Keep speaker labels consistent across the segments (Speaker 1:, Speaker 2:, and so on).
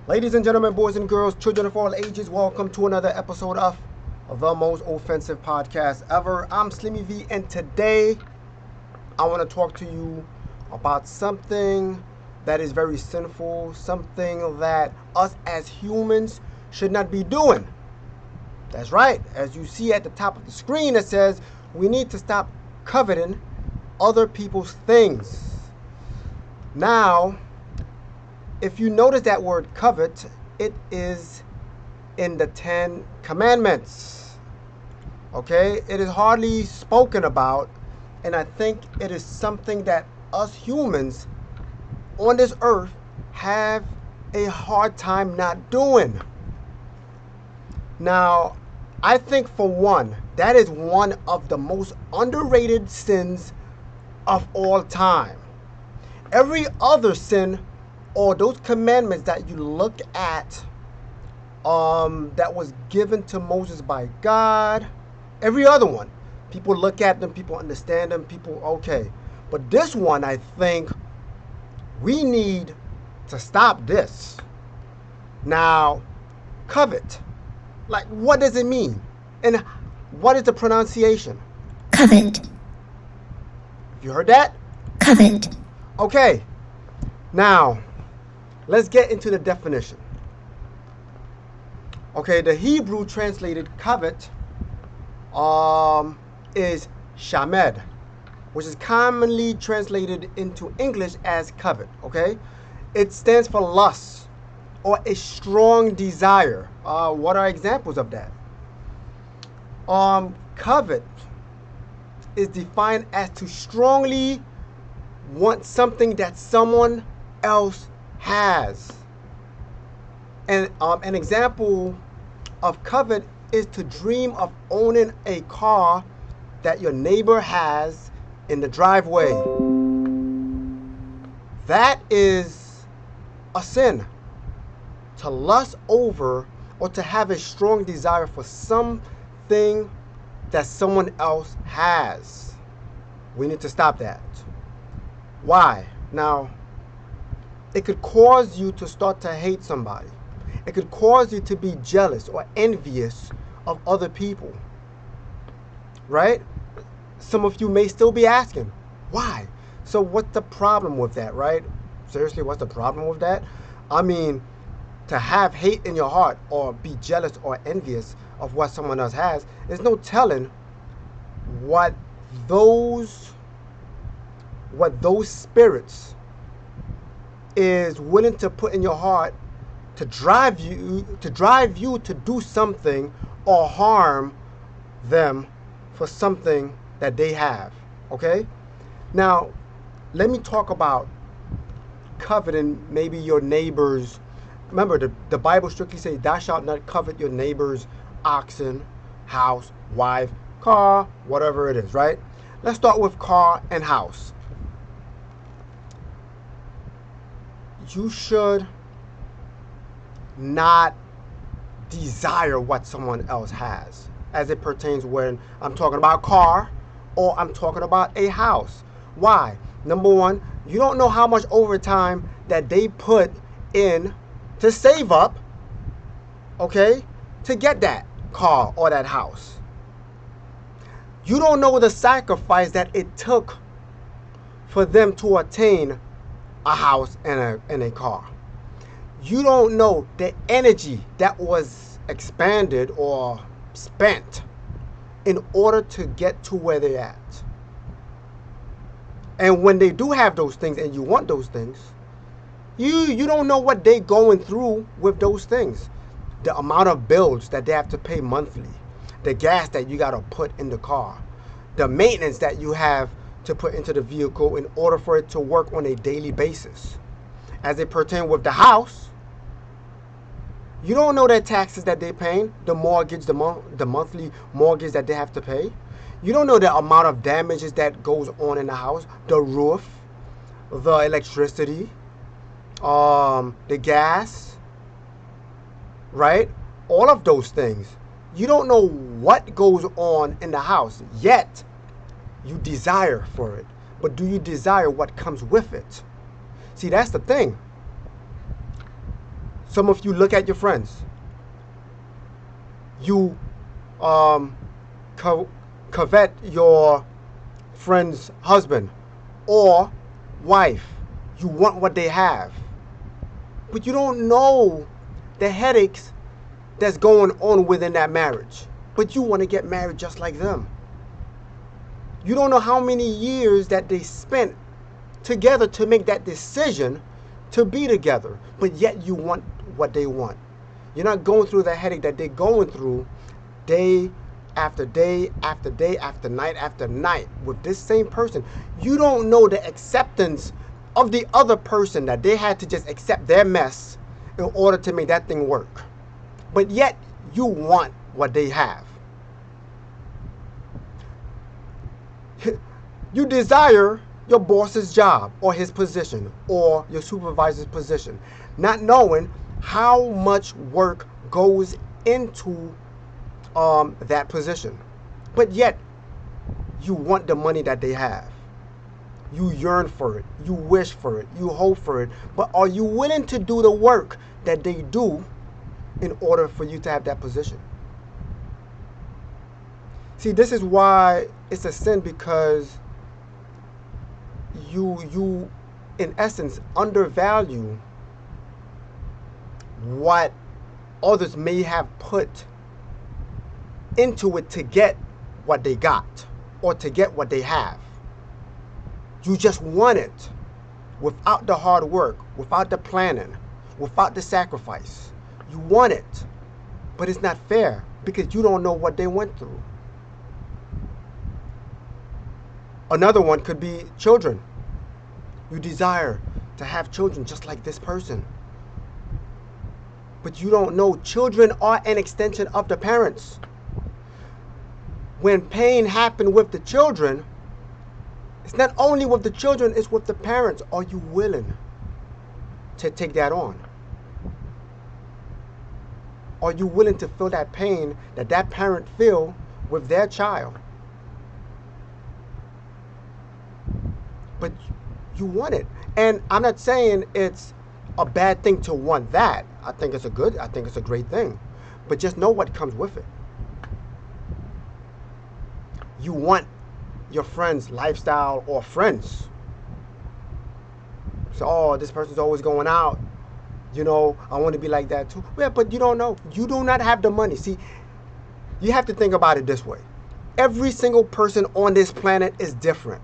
Speaker 1: Ladies and gentlemen, boys and girls, children of all ages, welcome to another episode of the most offensive podcast ever. I'm Slimmy V, and today I want to talk to you about something that is very sinful, something that us as humans should not be doing. That's right. As you see at the top of the screen, it says we need to stop coveting other people's things. Now, if you notice that word covet, it is in the 10 Commandments. Okay? It is hardly spoken about, and I think it is something that us humans on this earth have a hard time not doing. Now, I think for one, that is one of the most underrated sins of all time. Every other sin or those commandments that you look at that was given to Moses by God, every other one, people look at them, people understand them, people, okay. But this one, I think we need to stop this. Now, covet, like what does it mean? And what is the pronunciation?
Speaker 2: Covet.
Speaker 1: You heard that?
Speaker 2: Covet.
Speaker 1: Okay. Now, let's get into the definition. Okay, the Hebrew translated covet is shamed, which is commonly translated into English as covet. Okay, it stands for lust or a strong desire. What are examples of that? Covet is defined as to strongly want something that someone else has. And an example of covet is to dream of owning a car that your neighbor has in the driveway. That is a sin. To lust over or to have a strong desire for something that someone else has. We need to stop that. Why? Now, it could cause you to start to hate somebody. It could cause you to be jealous or envious of other people. Right? Some of you may still be asking, why? So what's the problem with that, right? Seriously, what's the problem with that? I mean, to have hate in your heart or be jealous or envious of what someone else has, there's no telling what those spirits is willing to put in your heart to drive you to do something or harm them for something that they have. Okay? Now, let me talk about coveting maybe your neighbor's. Remember, the Bible strictly says, thou shalt not covet your neighbor's oxen, house, wife, car, whatever it is, right? Let's start with car and house. You should not desire what someone else has as it pertains when I'm talking about car or I'm talking about a house. Why? Number one, you don't know how much overtime that they put in to save up, okay, to get that car or that house. You don't know the sacrifice that it took for them to attain a house and a car. You don't know the energy that was expanded or spent in order to get to where they're at. And when they do have those things and you want those things, you don't know what they're going through with those things. The amount of bills that they have to pay monthly, the gas that you got to put in the car, the maintenance that you have to put into the vehicle in order for it to work on a daily basis. As it pertains with the house, you don't know their taxes that they're paying, the mortgage, the monthly mortgage that they have to pay. You don't know the amount of damages that goes on in the house, the roof, the electricity, the gas, right? All of those things. You don't know what goes on in the house, yet you desire for it. But do you desire what comes with it? See, that's the thing. Some of you look at your friends. You covet your friend's husband or wife. You want what they have. But you don't know the headaches that's going on within that marriage. But you want to get married just like them. You don't know how many years that they spent together to make that decision to be together. But yet you want what they want. You're not going through the headache that they're going through day after day after day after night with this same person. You don't know the acceptance of the other person, that they had to just accept their mess in order to make that thing work. But yet you want what they have. You desire your boss's job or his position or your supervisor's position, not knowing how much work goes into that position. But yet you want the money that they have. You yearn for it. You wish for it. You hope for it. But are you willing to do the work that they do in order for you to have that position? See, this is why it's a sin, because you in essence undervalue what others may have put into it to get what they got or to get what they have. You just want it without the hard work, without the planning, without the sacrifice. You want it, but it's not fair because you don't know what they went through. Another one could be children. You desire to have children just like this person. But you don't know children are an extension of the parents. When pain happened with the children, it's not only with the children, it's with the parents. Are you willing to take that on? Are you willing to feel that pain that that parent feel with their child? But you want it. And I'm not saying it's a bad thing to want that. I think it's a great thing. But just know what comes with it. You want your friend's lifestyle or friends. So, oh, this person's always going out. You know, I want to be like that too. Yeah, but you don't know. You do not have the money. See, you have to think about it this way. Every single person on this planet is different.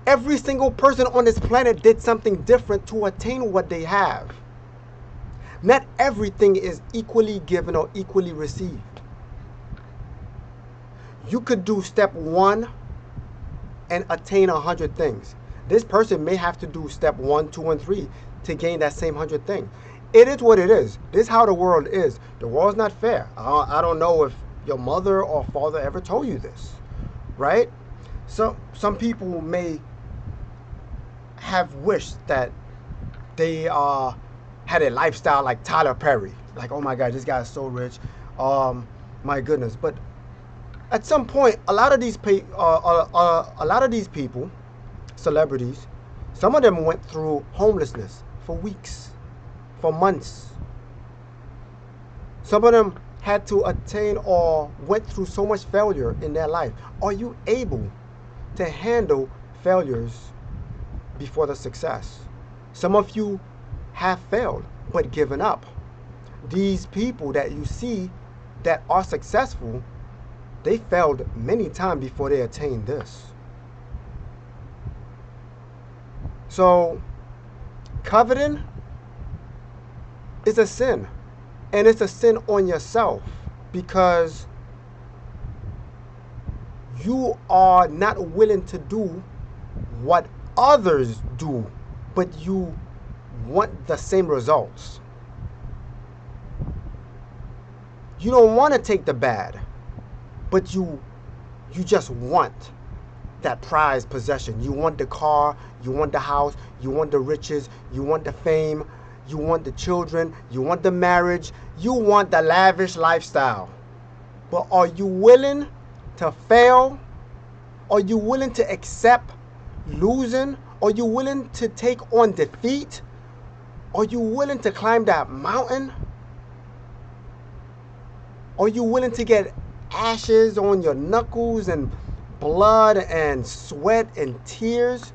Speaker 1: Every single person on this planet did something different to attain what they have. Not everything is equally given or equally received. You could do step 1 and attain 100 things. This person may have to do step 1, 2, and 3 to gain that same 100 things. It is what it is. This is how the world is. The world's not fair. I don't know if your mother or father ever told you this, right? So some people may have wished that they had a lifestyle like Tyler Perry. Like, oh my God, this guy is so rich. My goodness. But at some point, a lot of these people, celebrities, some of them went through homelessness for weeks, for months. Some of them had to attain or went through so much failure in their life. Are you able to handle failures before the success? Some of you have failed but given up. These people that you see that are successful, they failed many times before they attained this. So, coveting is a sin. And it's a sin on yourself because you are not willing to do what others do, but you want the same results. You don't want to take the bad, but you just want that prized possession. You want the car, you want the house, you want the riches, you want the fame, you want the children, you want the marriage, you want the lavish lifestyle. But are you willing to fail? Are you willing to accept losing? Are you willing to take on defeat Are you willing to climb that mountain? Are you willing to get ashes on your knuckles and blood and sweat and tears?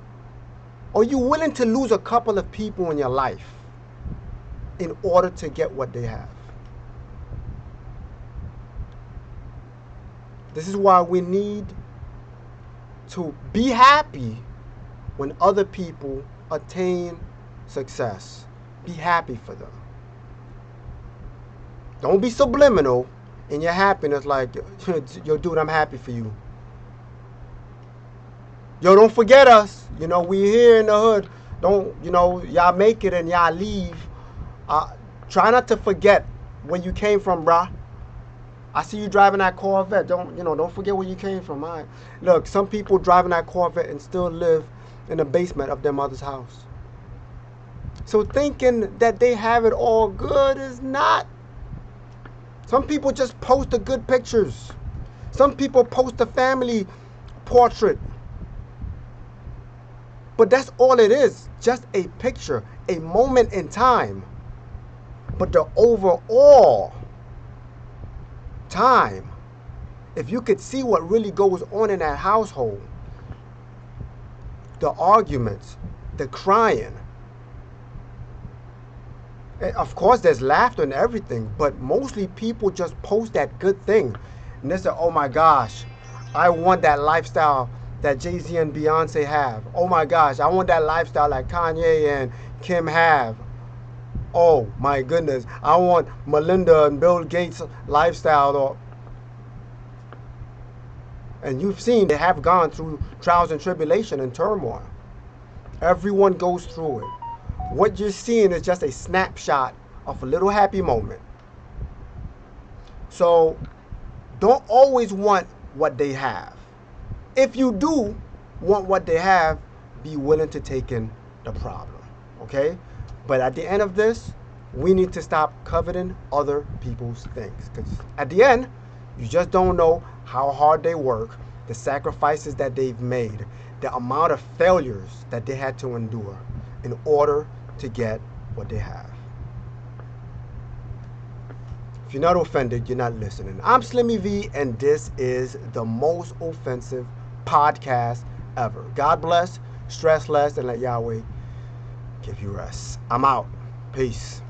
Speaker 1: Are you willing to lose a couple of people in your life in order to get what they have? This is why we need to be happy when other people attain success. Be happy for them. Don't be subliminal in your happiness like, yo, dude, I'm happy for you. Yo, don't forget us. You know, we here in the hood. Don't, y'all make it and y'all leave. Try not to forget where you came from, brah. I see you driving that Corvette. Don't forget where you came from. All right. Look, some people driving that Corvette and still live in the basement of their mother's house. So thinking that they have it all good is not. Some people just post the good pictures. Some people post a family portrait. But that's all it is. Just a picture, a moment in time. But the overall time, if you could see what really goes on in that household, the arguments, the crying, and of course there's laughter and everything, but mostly people just post that good thing and they say, oh my gosh, I want that lifestyle that Jay-Z and Beyonce have. Oh my gosh, I want that lifestyle like Kanye and Kim have. Oh my goodness, I want Melinda and Bill Gates lifestyle. And you've seen they have gone through trials and tribulation and turmoil. Everyone goes through it. What you're seeing is just a snapshot of a little happy moment. So don't always want what they have. If you do want what they have, be willing to take in the problem. Okay? But at the end of this, we need to stop coveting other people's things. Because at the end, you just don't know how hard they work, the sacrifices that they've made, the amount of failures that they had to endure in order to get what they have. If you're not offended, you're not listening. I'm Slimmy V, and this is the most offensive podcast ever. God bless, stress less, and let Yahweh give you rest. I'm out. Peace.